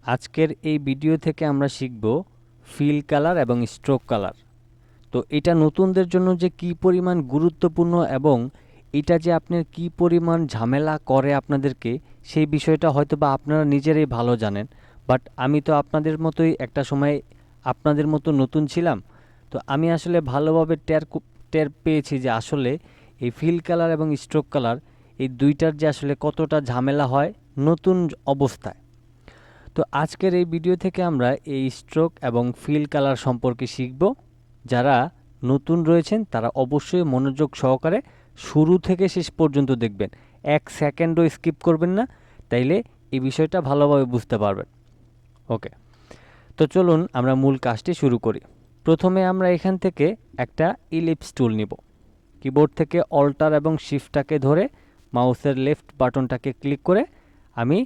আজকের এই ভিডিও থেকে আমরা শিখব ফিল কালার এবং স্ট্রোক কালার। তো এটা নতুনদের জন্য যে কি পরিমাণ গুরুত্বপূর্ণ এবং এটা যে আপনার কি পরিমাণ ঝামেলা করে আপনাদেরকে, সেই বিষয়টা হয়তো বা আপনারা নিজেরাই ভালো জানেন। বাট আমি তো আপনাদের মতোই একটা সময় আপনাদের মতো নতুন ছিলাম। তো আমি আসলে ভালোভাবে টের পেয়েছি যে আসলে এই ফিল কালার এবং স্ট্রোক কালার এই দুইটার যে আসলে কতটা ঝামেলা হয় নতুন অবস্থায়। তো আজকের এই ভিডিও থেকে আমরা এই স্ট্রোক এবং ফিল কালার সম্পর্কে শিখব। যারা নতুন রয়েছেন তারা অবশ্যই মনোযোগ সহকারে শুরু থেকে শেষ পর্যন্ত দেখবেন, এক সেকেন্ডও স্কিপ করবেন না, তাইলে এই বিষয়টা ভালোভাবে বুঝতে পারবেন। ওকে, তো চলুন আমরা মূল কাজটি শুরু করি। প্রথমে আমরা এখান থেকে একটা ইলিপস টুল নিব। কিবোর্ড থেকে অল্টার এবং শিফটটাকে ধরে মাউসের লেফট বাটনটাকে ক্লিক করে আমি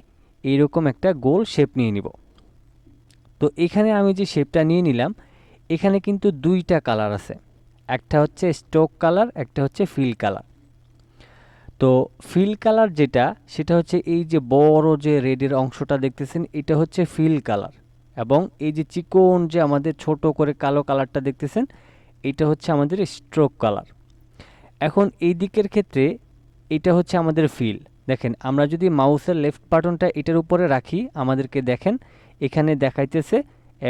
এইরকম একটা গোল শেপ নিয়ে নিব। তো এখানে আমি যে শেপটা নিয়ে নিলাম, এখানে কিন্তু দুইটা কালার আছে, একটা হচ্ছে স্ট্রোক কালার, একটা হচ্ছে ফিল কালার। তো ফিল কালার যেটা, সেটা হচ্ছে এই যে বড় যে রেডের অংশটা দেখতেছেন, এটা হচ্ছে ফিল কালার। এবং এই যে চিকন যে আমাদের ছোট করে কালো কালারটা দেখতেছেন, এটা হচ্ছে আমাদের স্ট্রোক কালার। এখন এই দিকের ক্ষেত্রে এটা হচ্ছে আমাদের ফিল। দেখেন, আমরা যদি মাউসের লেফট বাটনটা এটার উপরে রাখি, আমাদেরকে দেখেন এখানে দেখাইতেছে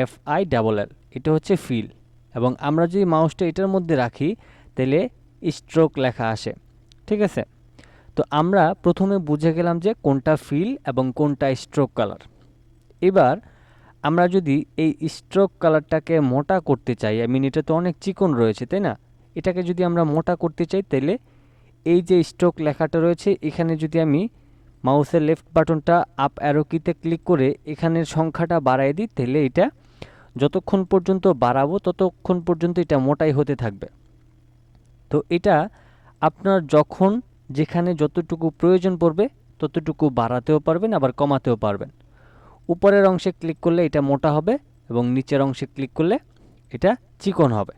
FILL, এটা হচ্ছে ফিল। এবং আমরা যদি মাউসটা এটার মধ্যে রাখি তাহলে স্ট্রোক লেখা আসে। ঠিক আছে, তো আমরা প্রথমে বুঝে গেলাম যে কোনটা ফিল এবং কোনটা স্ট্রোক কালার। এবার আমরা যদি এই স্ট্রোক কালারটাকে মোটা করতে চাই, এটা তো অনেক চিকন রয়েছে, তাই না? এটাকে যদি আমরা মোটা করতে চাই তাহলে এই যে স্ট্রোক লেখাটা রয়েছে, এখানে যদি আমি মাউসের লেফট বাটনটা আপ অ্যারো কিতে ক্লিক করে এখানের সংখ্যাটা বাড়াই দিই, তাহলে এটা যতক্ষণ পর্যন্ত বাড়াবো ততক্ষণ পর্যন্ত এটা মোটাই হতে থাকবে। তো এটা আপনার যখন যেখানে যতটুকু প্রয়োজন পড়বে ততটুকু বাড়াতেও পারবেন, আবার কমাতেও পারবেন। উপরের অংশে ক্লিক করলে এটা মোটা হবে এবং নিচের অংশে ক্লিক করলে এটা চিকন হবে।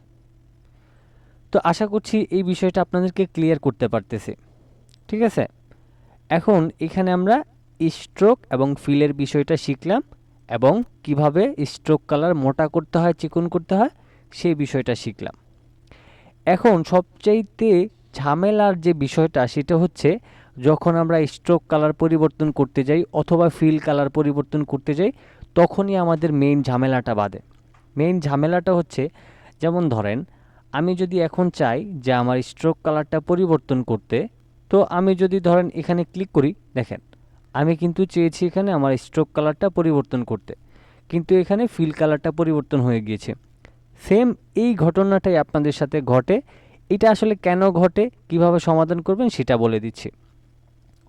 তো আশা করছি এই বিষয়টা আপনাদেরকে ক্লিয়ার করতে পারতেছি। ঠিক আছে, এখন এখানে আমরা স্ট্রোক এবং ফিলের বিষয়টা শিখলাম এবং কিভাবে স্ট্রোক কালার মোটা করতে হয়, চিকন করতে হয়, সেই বিষয়টা শিখলাম। এখন সবচাইতে ঝামেলার যে বিষয়টা, সেটা হচ্ছে যখন আমরা স্ট্রোক কালার পরিবর্তন করতে যাই অথবা ফিল কালার পরিবর্তন করতে যাই, তখনই আমাদের মেইন ঝামেলাটা বাধে। মেইন ঝামেলাটা হচ্ছে, যেমন ধরেন আমি যদি এখন চাই যে আমার স্ট্রোক কালারটা পরিবর্তন করতে, তো আমি যদি ধরেন এখানে ক্লিক করি, দেখেন আমি কিন্তু চেয়েছি এখানে আমার স্ট্রোক কালারটা পরিবর্তন করতে, কিন্তু এখানে ফিল কালারটা পরিবর্তন হয়ে গিয়েছে। সেম এই ঘটনাটাই আপনাদের সাথে ঘটে। এটা আসলে কেন ঘটে, কিভাবে সমাধান করবেন সেটা বলে দিচ্ছি।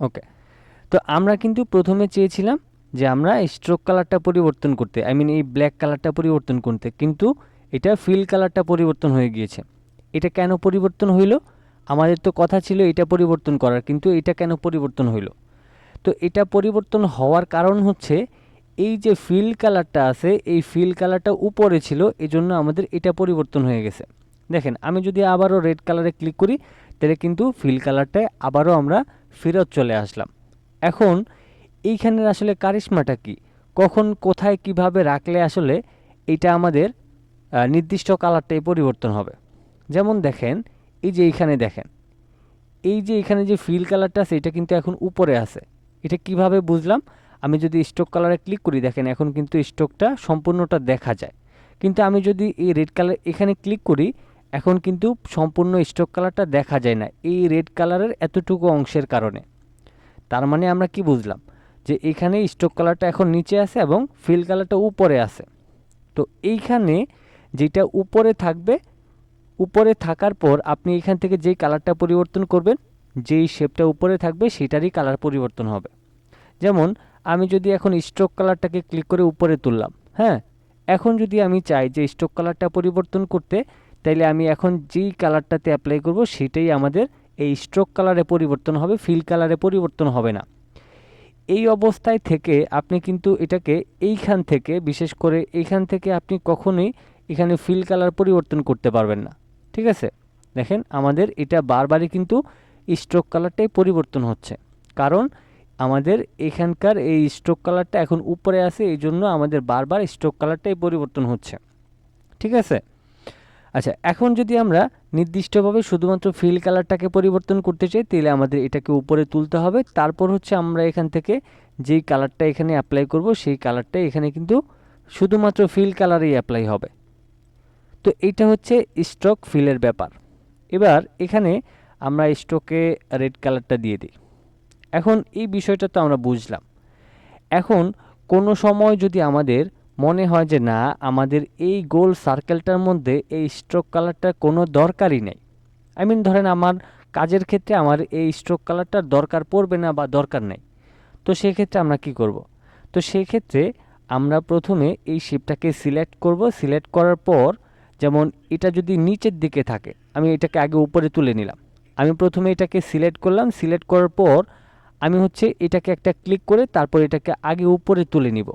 ওকে, তো আমরা কিন্তু প্রথমে চেয়েছিলাম যে আমরা স্ট্রোক কালারটা পরিবর্তন করতে, এই ব্ল্যাক কালারটা পরিবর্তন করতে, কিন্তু এটা ফিল কালারটা পরিবর্তন হয়ে গিয়েছে। এটা কেন পরিবর্তন হইল? আমাদের তো কথা ছিল এটা পরিবর্তন করার, কিন্তু এটা কেন পরিবর্তন হইল? তো এটা পরিবর্তন হওয়ার কারণ হচ্ছে এই যে ফিল কালারটা আছে, এই ফিল কালারটা উপরে ছিল, এজন্য আমাদের এটা পরিবর্তন হয়ে গেছে। দেখেন, আমি যদি আবারও রেড কালারে ক্লিক করি তাহলে কিন্তু ফিল কালারটায় আবারও আমরা ফেরত চলে আসলাম। এখন এইখানের আসলে কারিশমাটা কি, কখন কোথায় কিভাবে রাখলে আসলে এটা আমাদের নির্দিষ্ট কালারটাই পরিবর্তন হবে? যেমন দেখেন, এই যে এইখানে দেখেন, এই যে এখানে যে ফিল কালারটা আছে এটা কিন্তু এখন উপরে আছে। এটা কিভাবে বুঝলাম? আমি যদি স্ট্রোক কালারে ক্লিক করি, দেখেন এখন কিন্তু স্ট্রোকটা সম্পূর্ণটা দেখা যায়। কিন্তু আমি যদি এই রেড কালার এখানে ক্লিক করি, এখন কিন্তু সম্পূর্ণ স্ট্রোক কালারটা দেখা যায় না, এই রেড কালারের এতটুকু অংশের কারণে। তার মানে আমরা কি বুঝলাম? যে এখানে স্ট্রোক কালারটা এখন নিচে আছে এবং ফিল কালারটা উপরে আছে। তো এইখানে যেটা উপরে থাকবে, উপরে থাকার পর আপনি এখান থেকে যেই কালারটা পরিবর্তন করবেন, যেই শেপটা উপরে থাকবে সেটারই কালার পরিবর্তন হবে। যেমন আমি যদি এখন স্ট্রোক কালারটাকে ক্লিক করে উপরে তুললাম, হ্যাঁ, এখন যদি আমি চাই যে স্ট্রোক কালারটা পরিবর্তন করতে, তাইলে আমি এখন যেই কালারটাতে অ্যাপ্লাই করব সেটাই আমাদের এই স্ট্রোক কালারে পরিবর্তন হবে, ফিল কালারে পরিবর্তন হবে না। এই অবস্থায় থেকে আপনি কিন্তু এটাকে এইখান থেকে, বিশেষ করে এইখান থেকে আপনি কখনোই এখানে ফিল কালার পরিবর্তন করতে পারবেন না। ঠিক আছে, দেখেন আমাদের এটা বারবারই কিন্তু স্ট্রোক কালারটাই পরিবর্তন হচ্ছে, কারণ আমাদের এখানকার এই স্ট্রোক কালারটা এখন উপরে আছে, এই জন্য আমাদের বারবার স্ট্রোক কালারটাই পরিবর্তন হচ্ছে। ঠিক আছে? আচ্ছা, এখন যদি আমরা নির্দিষ্টভাবে শুধুমাত্র ফিল কালারটাকে পরিবর্তন করতে চাই, তাহলে আমাদের এটাকে উপরে তুলতে হবে। তারপর হচ্ছে আমরা এখান থেকে যেই কালারটা এখানে অ্যাপ্লাই করব, সেই কালারটা এখানে কিন্তু শুধুমাত্র ফিল কালারেই অ্যাপ্লাই হবে। তো এইটা হচ্ছে স্ট্রোক ফিলের ব্যাপার। এবার এখানে আমরা স্ট্রোকে রেড কালারটা দিয়ে দিই। এখন এই বিষয়টা তো আমরা বুঝলাম। এখন কোনো সময় যদি আমাদের মনে হয় যে না, আমাদের এই গোল সার্কেলটার মধ্যে এই স্ট্রোক কালারটার কোনো দরকারই নেই, ধরেন আমার কাজের ক্ষেত্রে আমার এই স্ট্রোক কালারটার দরকার পড়বে না বা দরকার নেই, তো সেক্ষেত্রে আমরা কি করব? তো সেক্ষেত্রে আমরা প্রথমে এই শেপটাকে সিলেক্ট করব। সিলেক্ট করার পর, যেমন এটা যদি নিচের দিকে থাকে, আমি এটাকে আগে উপরে তুলে নিলাম। আমি প্রথমে এটাকে সিলেক্ট করলাম। সিলেক্ট করার পর আমি হচ্ছে এটাকে একটা ক্লিক করে তারপর এটাকে আগে উপরে তুলে নিব।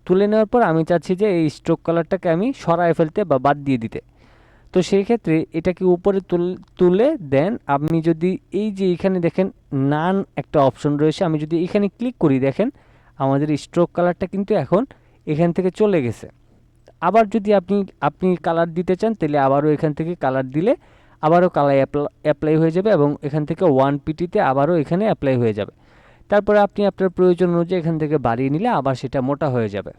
তুলে নেওয়ার পর আমি চাচ্ছি যে এই স্ট্রোক কালারটাকে আমি সরায় ফেলতে বা বাদ দিয়ে দিতে। তো সেই ক্ষেত্রে এটাকে উপরে তুলে দেন আপনি যদি এই যে এখানে দেখেন নান একটা অপশন রয়েছে, আমি যদি এখানে ক্লিক করি, দেখেন আমাদের স্ট্রোক কালারটা কিন্তু এখন এখান থেকে চলে গেছে। আবার যদি আপনি কালার দিতে চান, তাহলে আবারও এখান থেকে কালার দিলে আবারও কালার অ্যাপ্লাই হয়ে যাবে এবং এখান থেকে 1 পিটিতে আবারও এখানে অ্যাপ্লাই হয়ে যাবে। তারপরে আপনি আপনার প্রয়োজন অনুযায়ী এখান থেকে বাড়িয়ে নিলে আবার সেটা মোটা হয়ে যাবে।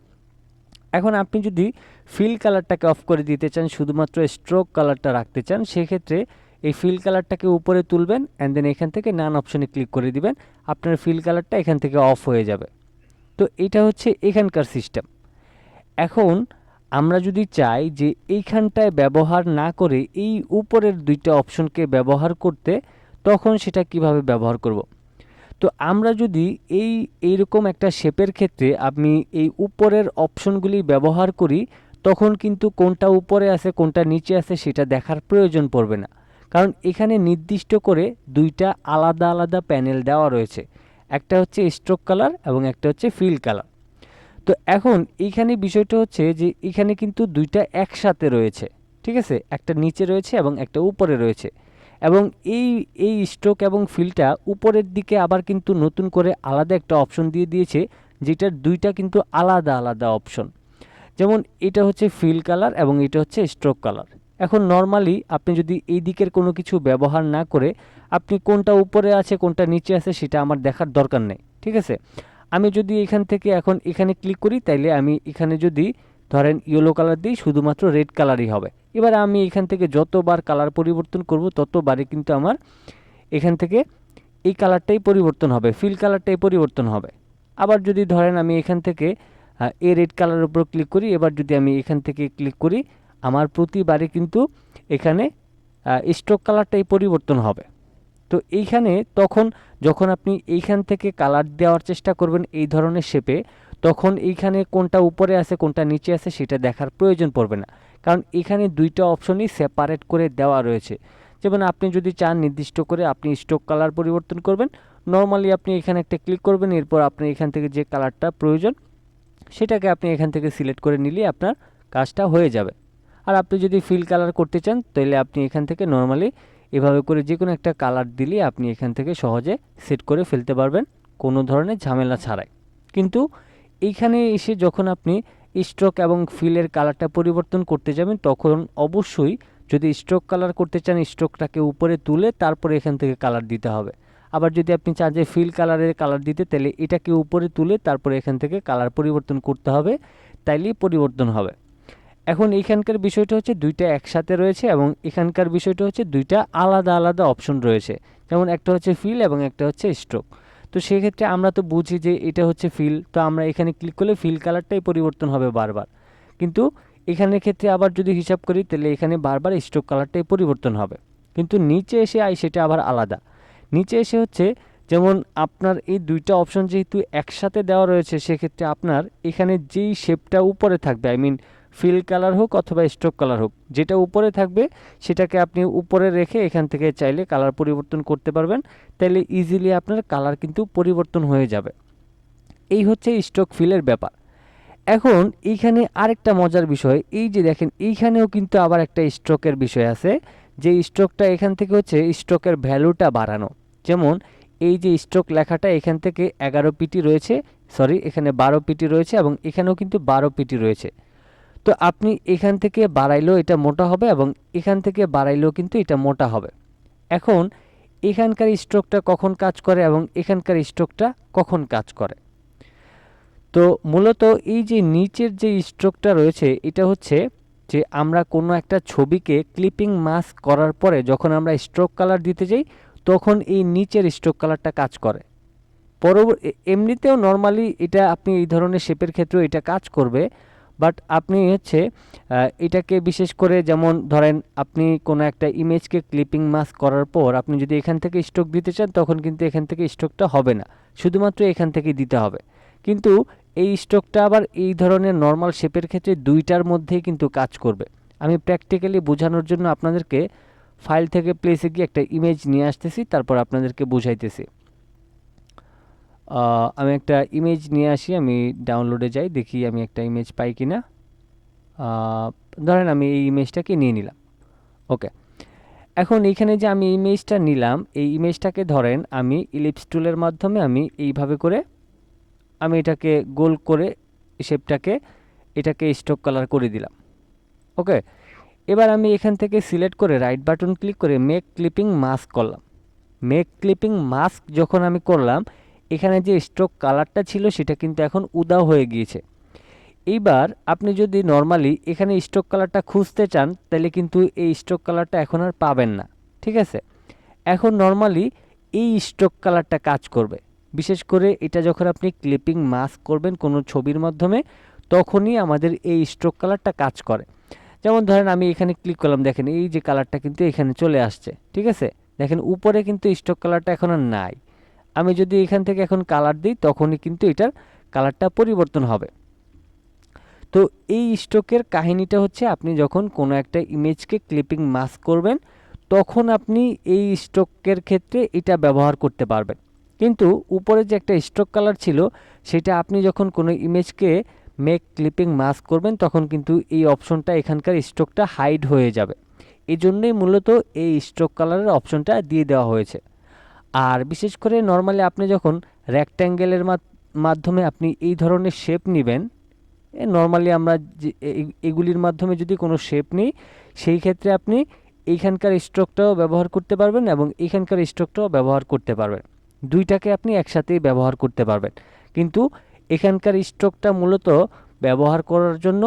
এখন আপনি যদি ফিল কালারটাকে অফ করে দিতে চান, শুধুমাত্র স্ট্রোক কালারটা রাখতে চান, সেক্ষেত্রে এই ফিল কালারটাকে উপরে তুলবেন অ্যান্ড দেন এখান থেকে নান অপশনে ক্লিক করে দিবেন। আপনার ফিল কালারটা এখান থেকে অফ হয়ে যাবে। তো এটা হচ্ছে এখানকার সিস্টেম। এখন আমরা যদি চাই যে এইখানটায় ব্যবহার না করে এই উপরের দুইটা অপশনকে ব্যবহার করতে, তখন সেটা কিভাবে ব্যবহার করব? তো আমরা যদি এইরকম একটা শেপের ক্ষেত্রে আমি এই উপরের অপশনগুলি ব্যবহার করি, তখন কিন্তু কোনটা উপরে আছে কোনটা নিচে আছে সেটা দেখার প্রয়োজন পড়বে না, কারণ এখানে নির্দিষ্ট করে দুইটা আলাদা আলাদা প্যানেল দেওয়া রয়েছে। একটা হচ্ছে স্ট্রোক কালার এবং একটা হচ্ছে ফিল কালার। তো এখন এইখানে বিষয়টা হচ্ছে যে এখানে কিন্তু দুইটা একসাথে রয়েছে। ঠিক আছে? একটা নিচে রয়েছে এবং একটা উপরে রয়েছে। এবং এই এই স্ট্রোক এবং ফিলটা উপরের দিকে আবার কিন্তু নতুন করে আলাদা একটা অপশন দিয়ে দিয়েছে, যেটার দুইটা কিন্তু আলাদা আলাদা অপশন। যেমন এটা হচ্ছে ফিল কালার এবং এটা হচ্ছে স্ট্রোক কালার। এখন নর্মালি আপনি যদি এই দিকের কোনো কিছু ব্যবহার না করে আপনি কোনটা উপরে আছে কোনটা নিচে আছে সেটা আমার দেখার দরকার নেই। ঠিক আছে? আমি যদি এখান থেকে এখন এখানে ক্লিক করি, তাইলে আমি এখানে যদি ধরেন ইয়েলো কালার দিই, শুধুমাত্র রেড কালারই হবে। এবার আমি এখান থেকে যতবার কালার পরিবর্তন করব ততবারই কিন্তু আমার এখান থেকে এই কালারটাই পরিবর্তন হবে, ফিল কালারটাই পরিবর্তন হবে। আবার যদি ধরেন আমি এখান থেকে এই রেড কালারের উপর ক্লিক করি, এবার যদি আমি এখান থেকে ক্লিক করি, আমার প্রতিবারে কিন্তু এখানে স্ট্রোক কালারটাই পরিবর্তন হবে। তো এইখানে তখন যখন আপনি এইখান থেকে কালার দেওয়ার চেষ্টা করবেন এই ধরনের শেপে, তখন এইখানে কোনটা উপরে আছে কোনটা নিচে আছে সেটা দেখার প্রয়োজন পড়বে না, কারণ এখানে দুইটা অপশনই সেপারেট করে দেওয়া রয়েছে। যেমন আপনি যদি চান নির্দিষ্ট করে আপনি স্ট্রোক কালার পরিবর্তন করবেন, নর্মালি আপনি এখানে একটা ক্লিক করবেন, এরপর আপনি এখান থেকে যে কালারটা প্রয়োজন সেটাকে আপনি এখান থেকে সিলেক্ট করে নিলে আপনার কাজটা হয়ে যাবে। আর আপনি যদি ফিল কালার করতে চান, তাহলে আপনি এখান থেকে নর্মালি এভাবে করে যে কোনো একটা কালার দিলে আপনি এখান থেকে সহজে সেট করে ফেলতে পারবেন কোনো ধরনের ঝামেলা ছাড়াই। কিন্তু এইখানে এসে যখন আপনি স্ট্রোক এবং ফিলের কালারটা পরিবর্তন করতে যাবেন, তখন অবশ্যই যদি স্ট্রোক কালার করতে চান স্ট্রোকটাকে উপরে তুলে তারপরে এখান থেকে কালার দিতে হবে। আবার যদি আপনি চান যে ফিল কালারের কালার দিতে, তাহলে এটাকে উপরে তুলে তারপরে এখান থেকে কালার পরিবর্তন করতে হবে, তাইলেই পরিবর্তন হবে। এখন এইখানকার বিষয়টা হচ্ছে দুইটা একসাথে রয়েছে এবং এখানকার বিষয়টা হচ্ছে দুইটা আলাদা আলাদা অপশন রয়েছে। যেমন একটা হচ্ছে ফিল এবং একটা হচ্ছে স্ট্রোক। তো সেক্ষেত্রে আমরা তো বুঝি যে এটা হচ্ছে ফিল, তো আমরা এখানে ক্লিক করলে ফিল কালারটাই পরিবর্তন হবে বারবার। কিন্তু এখানের ক্ষেত্রে আবার যদি হিসাব করি, তাহলে এখানে বারবার স্ট্রোক কালারটাই পরিবর্তন হবে। কিন্তু নিচে এসে সেটা আবার আলাদা। নিচে এসে হচ্ছে যেমন আপনার এই দুইটা অপশন যেহেতু একসাথে দেওয়া রয়েছে, সেক্ষেত্রে আপনার এখানে যেই শেপটা উপরে থাকবে, ফিল কালার হোক অথবা স্ট্রোক কালার হোক, যেটা উপরে থাকবে সেটাকে আপনি উপরে রেখে এখান থেকে চাইলে কালার পরিবর্তন করতে পারবেন। তাইলে ইজিলি আপনার কালার কিন্তু পরিবর্তন হয়ে যাবে। এই হচ্ছে স্ট্রোক ফিলের ব্যাপার। এখন এইখানে আরেকটা মজার বিষয়, এই যে দেখেন এইখানেও কিন্তু আবার একটা স্ট্রোকের বিষয় আছে, যে স্ট্রোকটা এখান থেকে হচ্ছে স্ট্রোকের ভ্যালুটা বাড়ানো। যেমন এই যে স্ট্রোক লেখাটা এখান থেকে 11 পিটি রয়েছে, সরি এখানে 12 পিটি রয়েছে এবং এখানেও কিন্তু 12 পিটি রয়েছে। তো আপনি এখান থেকে বাড়াইলেও এটা মোটা হবে এবং এখান থেকে বাড়াইলেও কিন্তু এটা মোটা হবে। এখন এখানকার স্ট্রোকটা কখন কাজ করে এবং এখানকার স্ট্রোকটা কখন কাজ করে? তো মূলত এই যে নিচের যে স্ট্রোকটা রয়েছে এটা হচ্ছে যে আমরা কোনো একটা ছবিকে ক্লিপিং মাস্ক করার পরে যখন আমরা স্ট্রোক কালার দিতে যাই তখন এই নিচের স্ট্রোক কালারটা কাজ করে। এমনিতেও নর্মালি এটা আপনি এই ধরনের শেপের ক্ষেত্রেও এটা কাজ করবে, বাট আপনি হচ্ছে এটাকে বিশেষ করে যেমন ধরেন আপনি কোনো একটা ইমেজকে ক্লিপিং মাস্ক করার পর আপনি যদি এখান থেকে স্ট্রোক দিতে চান তখন কিন্তু এখান থেকে স্ট্রোকটা হবে না, শুধুমাত্র এখান থেকেই দিতে হবে। কিন্তু এই স্ট্রোকটা আবার এই ধরনের নর্মাল শেপের ক্ষেত্রে দুইটার মধ্যেই কিন্তু কাজ করবে। আমি প্র্যাকটিক্যালি বোঝানোর জন্য আপনাদেরকে ফাইল থেকে প্লেসে গিয়ে একটা ইমেজ নিয়ে আসতেছি, তারপর আপনাদেরকে বুঝাইতেছি। আমি একটা ইমেজ নিয়ে আসি, আমি ডাউনলোডে যাই, দেখি আমি একটা ইমেজ পাই কিনা। ধরেন আমি এই ইমেজটাকে নিয়ে নিলাম। ওকে, এখন এইখানে যে আমি ইমেজটা নিলাম এই ইমেজটাকে ধরেন আমি ইলিপস টুলের মাধ্যমে আমি এইভাবে করে আমি এটাকে গোল করে শেপটাকে এটাকে স্ট্রোক কালার করে দিলাম। ওকে, এবার আমি এখান থেকে সিলেক্ট করে রাইট বাটন ক্লিক করে মেক ক্লিপিং মাস্ক করলাম। মেক ক্লিপিং মাস্ক যখন আমি করলাম এখানে যে স্ট্রোক কালারটা ছিল সেটা কিন্তু এখন উধাও হয়ে গিয়েছে। এইবার আপনি যদি নর্মালি এখানে স্ট্রোক কালারটা খুঁজতে চান তাহলে কিন্তু এই স্ট্রোক কালারটা এখন আর পাবেন না, ঠিক আছে? এখন নর্মালি এই স্ট্রোক কালারটা কাজ করবে, বিশেষ করে এটা যখন আপনি ক্লিপিং মাস্ক করবেন কোনো ছবির মাধ্যমে তখনই আমাদের এই স্ট্রোক কালারটা কাজ করে। যেমন ধরেন আমি এখানে ক্লিক করলাম, দেখেন এই যে কালারটা কিন্তু এখানে চলে আসছে, ঠিক আছে? দেখেন উপরে কিন্তু স্ট্রোক কালারটা এখন আর নাই। আমি যদি এখান থেকে এখন কালার দিই তখনই কিন্তু এটার কালারটা পরিবর্তন হবে। তো এই স্ট্রোকের কাহিনীটা হচ্ছে আপনি যখন কোনো একটা ইমেজকে ক্লিপিং মাস্ক করবেন তখন আপনি এই স্ট্রোকের ক্ষেত্রে এটা ব্যবহার করতে পারবেন। কিন্তু উপরে যে একটা স্ট্রোক কালার ছিল সেটা আপনি যখন কোনো ইমেজকে মেক ক্লিপিং মাস্ক করবেন তখন কিন্তু এই অপশনটা এখানকার স্ট্রোকটা হাইড হয়ে যাবে। এই জন্যই মূলত এই স্ট্রোক কালারের অপশনটা দিয়ে দেওয়া হয়েছে। আর বিশেষ করে নর্মালি আপনি যখন রেক্ট্যাঙ্গেলের মাধ্যমে আপনি এই ধরনের শেপ নেবেন, নর্মালি আমরা যে এগুলির মাধ্যমে যদি কোনো শেপ নিই সেই ক্ষেত্রে আপনি এইখানকার স্ট্রোকটাও ব্যবহার করতে পারবেন এবং এইখানকার স্ট্রোকটাও ব্যবহার করতে পারবেন, দুইটাকে আপনি একসাথেই ব্যবহার করতে পারবেন। কিন্তু এখানকার স্ট্রোকটা মূলত ব্যবহার করার জন্য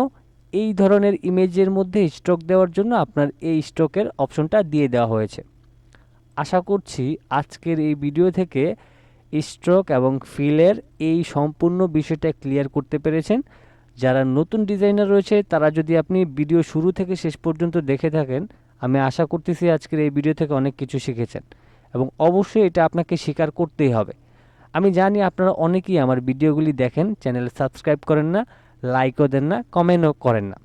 এই ধরনের ইমেজের মধ্যে স্ট্রোক দেওয়ার জন্য আপনার এই স্ট্রোকের অপশনটা দিয়ে দেওয়া হয়েছে। আশা করছি আজকের এই ভিডিও থেকে স্ট্রোক এবং ফিলের এই সম্পূর্ণ বিষয়টা ক্লিয়ার করতে পেরেছেন। যারা নতুন ডিজাইনার রয়েছে তারা যদি আপনি ভিডিও শুরু থেকে শেষ পর্যন্ত দেখে থাকেন আমি আশা করতেছি আজকের এই ভিডিও থেকে অনেক কিছু শিখেছেন এবং অবশ্যই এটা আপনাকে স্বীকার করতেই হবে। আমি জানি আপনারা অনেকেই আমার ভিডিওগুলি দেখেন, চ্যানেল সাবস্ক্রাইব করেন না, লাইকও দেন না, কমেন্টও করেন না।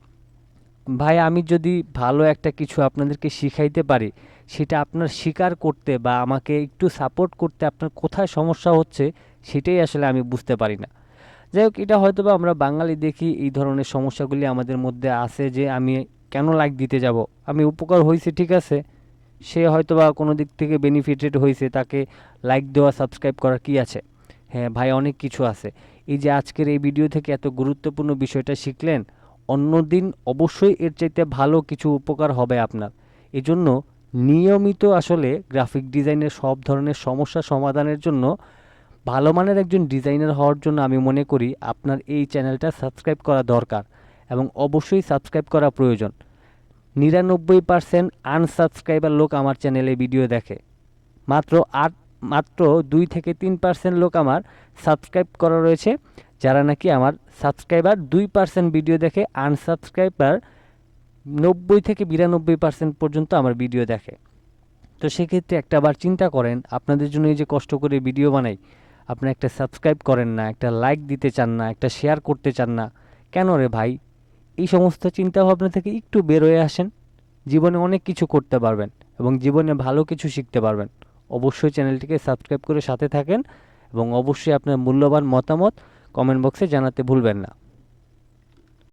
ভাই আমি যদি ভালো একটা কিছু আপনাদেরকে শিখাইতে পারি সেটা আপনার স্বীকার করতে বা আমাকে একটু সাপোর্ট করতে আপনার কোথায় সমস্যা হচ্ছে সেটাই আসলে আমি বুঝতে পারি না। যাই হোক, এটা হয়তো বা আমরা বাঙালি দেখি এই ধরনের সমস্যাগুলি আমাদের মধ্যে আছে যে আমি কেন লাইক দিতে যাব, আমি উপকার হয়েছে ঠিক আছে, সে হয়তো বা কোনো দিক থেকে বেনিফিটেড হয়েছে, তাকে লাইক দেওয়া সাবস্ক্রাইব করার কি আছে? হ্যাঁ ভাই, অনেক কিছু আছে। এই যে আজকের এই ভিডিও থেকে এত গুরুত্বপূর্ণ বিষয়টা শিখলেন, অন্যদিন অবশ্যই এর চাইতে ভালো কিছু উপকার হবে আপনার। এজন্য নিয়মিত আসলে গ্রাফিক ডিজাইনের সব ধরনের সমস্যা সমাধানের জন্য ভালো মানের একজন ডিজাইনার হওয়ার জন্য আমি মনে করি আপনার এই চ্যানেলটা সাবস্ক্রাইব করা দরকার এবং অবশ্যই সাবস্ক্রাইব করা প্রয়োজন। 99% আনসাবস্ক্রাইবার লোক আমার চ্যানেলে ভিডিও দেখে, মাত্র 2 থেকে 3% লোক আমার সাবস্ক্রাইব করা রয়েছে, যারা নাকি আমার সাবস্ক্রাইবার 2% ভিডিও দেখে, আনসাবস্ক্রাইবার 90 থেকে 92% পর্যন্ত আমার ভিডিও দেখে। তো সেক্ষেত্রে একটা বার চিন্তা করেন, আপনাদের জন্য এই যে কষ্ট করে ভিডিও বানাই, আপনি একটা সাবস্ক্রাইব করেন না, একটা লাইক দিতে চান না, একটা শেয়ার করতে চান না, কেন রে ভাই? এই সমস্ত চিন্তাভাবনা থেকে একটু বের হয়ে আসেন, জীবনে অনেক কিছু করতে পারবেন এবং জীবনে ভালো কিছু শিখতে পারবেন। অবশ্যই চ্যানেলটিকে সাবস্ক্রাইব করে সাথে থাকেন এবং অবশ্যই আপনার মূল্যবান মতামত কমেন্ট বক্সে জানাতে ভুলবেন না।